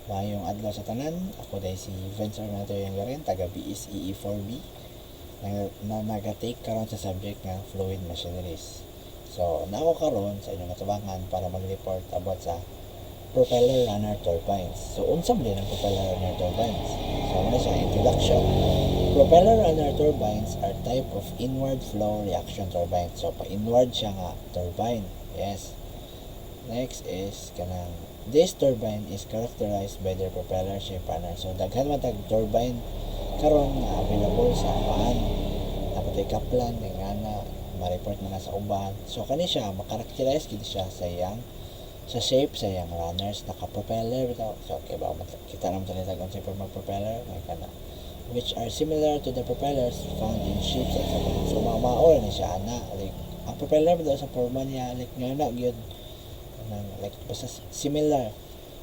Mayong adlaw sa tanan, ako dahil si Vince Armato yung garin, taga BSEE4B, na nag-take karon sa subject nga fluid machineries. So, nako karon sa inyong katubangan para mag-report about sa propeller runner turbines. So, unsam din ang propeller runner turbines? So, muna siya introduction. Propeller runner turbines are type of inward flow reaction turbines. So, pa-inward siya nga turbine. Yes. Next is kanang this turbine is characterized by their propeller shape runner. So, daghan man tag turbine karon nga available sa paan. Napatay kaplan nga na ma-report na sa uban. So, kani siya makarakterize gid siya sa iyang sa shape sa iyang runners naka-propeller bitaw. So, okay ba kita naman talaga kung sa mag-propeller may kana which are similar to the propellers found in ships at sa so maol ni siya ana like ang propeller bitaw sa forma niya like nga na gyud like basta similar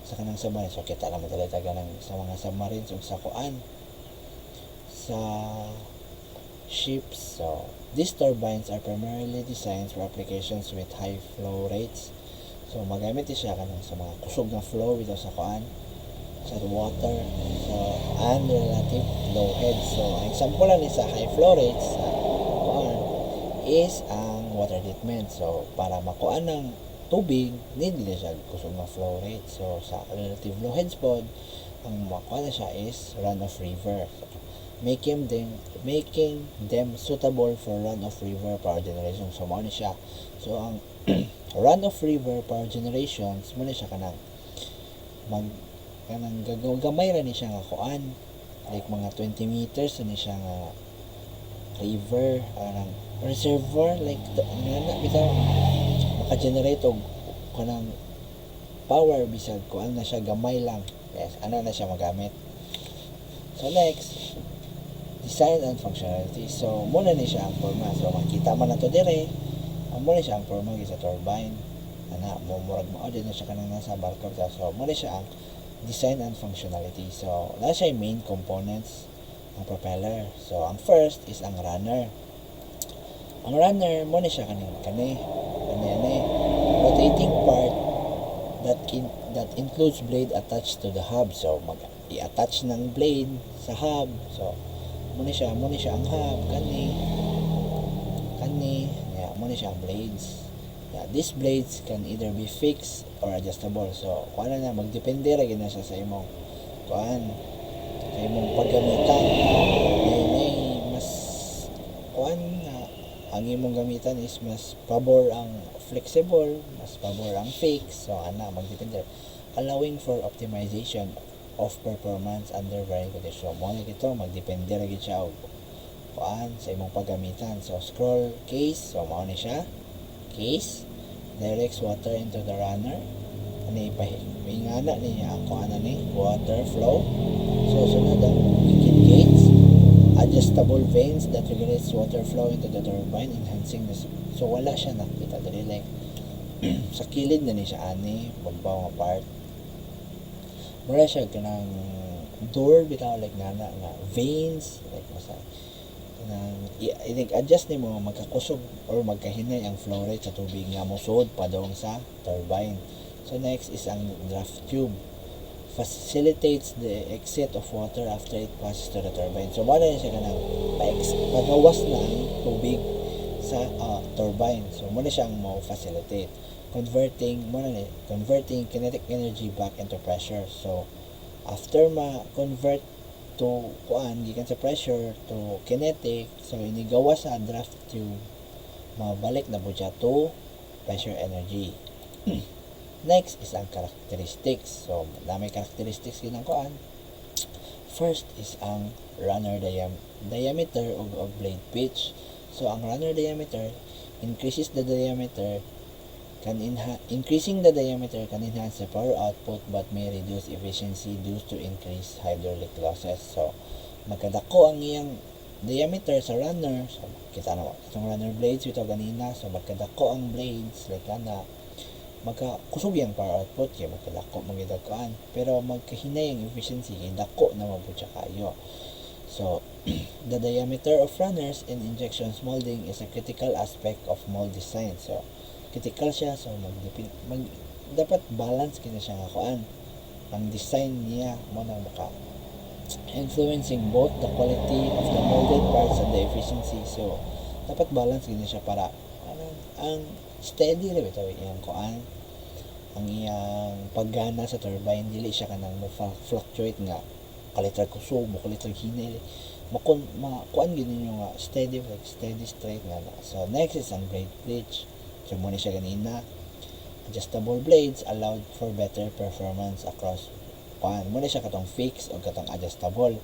sa kanang submarine. So, kita naman talaga ganang sa mga submarines ug sa kuan sa ships. So, these turbines are primarily designed for applications with high flow rates. So, magamit siya kanang sa mga kusog na flow bitaw sa kuan sa water. So, and relative low head. So, ang example ni sa high flow rates sa kuan is ang water treatment. So, para makuan ng tubig, need nila siya kusog na flow rate. So, sa relative low heads pod, ang makuha na siya is runoff river. So, making them suitable for runoff river power generation. So, mao ni siya. So, ang runoff river power generations, mao ni siya kanang gamay ra ni siya nga kuan. Like mga 20 meters ni siya nga river, reservoir, like nga bitaw maka-generate og kanang power bisag kuan na siya gamay lang. Yes, ano na siya magamit. So next, design and functionality. So muna ni siya ang forma. So makita man nato dire, muna siya ang forma sa turbine. Ana mo murag mao din na siya kanang nasa barko. So muna siya ang design and functionality. So na siya main components ng propeller. So ang first is ang runner. Ang runner mo ni siya kani rotating part that includes blade attached to the hub. So i-attach ng blade sa hub. So mo ni siya ang hub kani mo ni siya ang blades. These blades can either be fixed or adjustable. So kuan na magdepende ra gid na siya sa imong kuan sa imong paggamitan. Mas kuan ang imong gamitan is mas pabor ang flexible, mas pabor ang fixed. So ana magdepende, allowing for optimization of performance under varying conditions. Mo ni kito magdepende ra gid siya og kuan sa imong paggamitan. So scroll case, so mao ni siya case directs water into the runner. Ani ingana niya ang kuan ni water flow. So sunod ang wicket gates, adjustable vanes that regulates water flow into the turbine, enhancing the so wala siya nakita dali like sa kilid na ni siya ani bagbaw nga part. Wala siya kanang door bitaw like nga veins like masa I think adjust ni mo magkakusog or magkahinay ang flow rate sa tubig nga mosud padong sa turbine. So next is ang draft tube, facilitates the exit of water after it passes to the turbine. So wala siya kanang pagawas na ang tubig sa turbine. So muna siyang mo-facilitate converting kinetic energy back into pressure. So after ma-convert to kuan gikan sa pressure to kinetic, so inigawa sa draft tube mabalik na po siya to pressure energy. Next is ang characteristics. So dami characteristics ginang kuan. First is ang runner diameter of blade pitch. So ang runner diameter increasing the diameter can enhance the power output but may reduce efficiency due to increased hydraulic losses. So magkadako ang iyang diameter sa runner. So kita na itong runner blades ito ganina. So magkadako ang blades like na magkakusog yung power output kaya magkadako magidagkaan, pero magkahinay ang efficiency kaya dako na mabutya kayo. So the diameter of runners in injection molding is a critical aspect of mold design. So critical siya, so dapat balance kina siya nga kuan ang design niya mo nang maka influencing both the quality of the molded parts and the efficiency. So dapat balance gini siya para ang steady ra bitaw iyang kuan, ang iyang paggana sa turbine dili siya kanang fluctuate nga kalitrag kusog mo kalitrag hinay makuan gini nyo nga steady straight nga na. So next is ang blade pitch. So muna siya ganina, adjustable blades allowed for better performance across kuan. Muna siya katong fixed o katong adjustable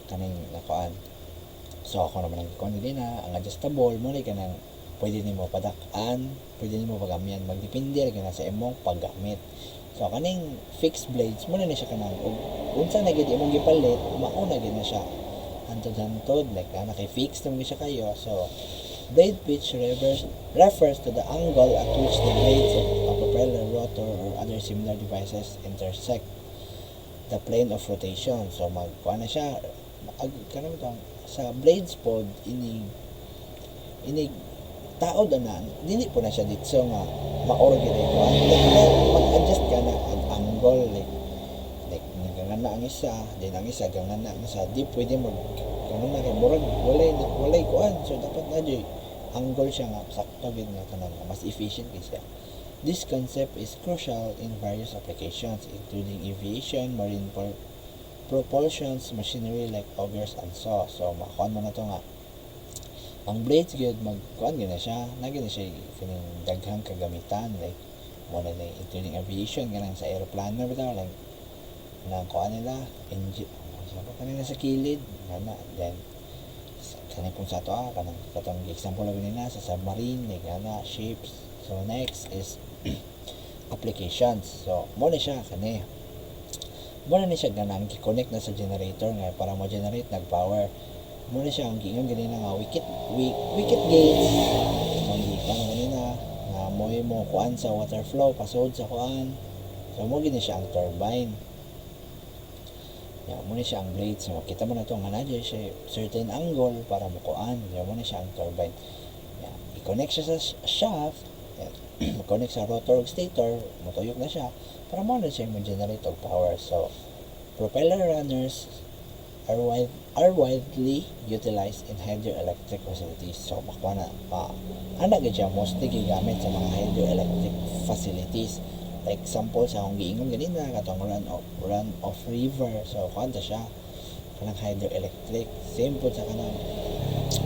kaning nakuan. So ako naman ang kuan ganina, ang adjustable muna kanang pwede nimo padak-an, pwede nimo pagamyan, magdepende ra kana sa imong paggamit. So kaning fixed blades muna ni siya kanang unsa na gid imong gipalit, mauna gid na siya hantod-hantod like kana kay fixed na siya kayo. So blade pitch refers to the angle at which the blades of a propeller, rotor, or other similar devices intersect the plane of rotation. So magkuha na siya kanang sa blades pod ini taod na dili po na siya dito nga maor gid ko mag-adjust ka na ang angle like nagangana ang isa din ang isa gangana na sa di pwede mo kanon na kay murag walay kuan. So dapat na di angle siya nga sakto gid nga kanang mas efficient gid siya. This concept is crucial in various applications including aviation, marine propulsions, machinery like augers and saw. So makuan mo na to nga ang blades gyud magkuan gyud na siya nagin na siya kining daghang kagamitan like mo na including aviation kanang sa aeroplano bitaw like nang kuan nila engine sabi kanina sa kilid ana then kanang kung sa to kanang katong example lang nila sa submarine like ana ships. So next is applications. So mo na siya kani mo na siya ganang gi-connect na sa generator nga para mo generate nag power. Muna siya ang gingon ganina nga wicket gates ang gikan ganina nga moy mo kuan sa water flow pasod sa kuan. So mo gini siya ang turbine. Ya muna siya ang blades. So kita mo na to nga nadyo siya certain angle para mo kuan. Ya muna siya ang turbine. Ya i-connect siya sa shaft. Ya connect sa rotor ug stator, motuyok na siya para mo na siya mo-generate og power. So propeller runners are widely utilized in hydroelectric facilities. So makuha na ana gid siya mostly gigamit sa mga hydroelectric facilities. Like example sa akong giingon ganina katong run off river. So kanta siya kanang hydroelectric. Same po sa kanang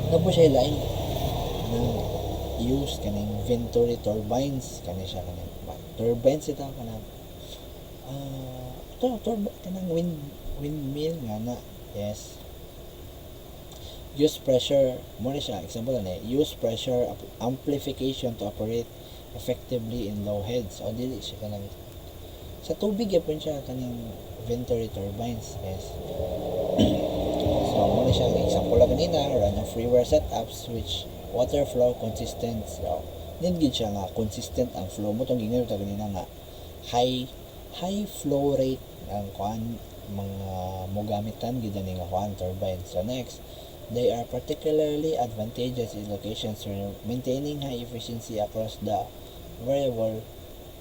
po siya lain kanang use kanang Venturi turbines kanang siya kanang turbines ito kanang kanang windmill nga na. Yes. Use pressure, muna siya, example na use pressure amplification to operate effectively in low heads. O dili siya kanang sa tubig yapon siya kaning Venturi turbines. Yes. So muna siya, example lang kanina, run of river setups which water flow consistent. So need siya nga consistent ang flow mo tong gingon ta kanina nga high flow rate ang kuan mga mogamitan gid ani nga kuan turbine. So next, they are particularly advantageous in locations where maintaining high efficiency across the variable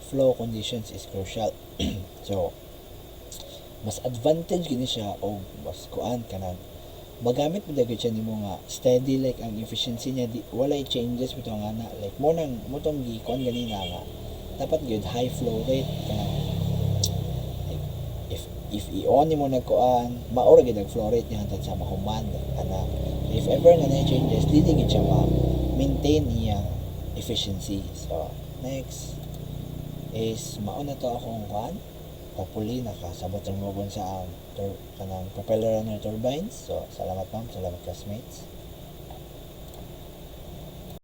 flow conditions is crucial. So mas advantage gini siya o mas kuan kanang magamit mo dagit siya nimo nga steady like ang efficiency niya di walay changes bitaw nga na like mo tong gi-kuan ganina nga dapat gyud high flow rate kanang if i-on mo nagkuan maura gid ang flow rate niya hantod sa mahuman ana if ever nga na changes dili gid siya ma-maintain niya efficiency. So next is mauna to akong kuan hopefully nakasabot ang mobon sa ang kanang propeller runner turbines. So salamat ma'am, salamat classmates.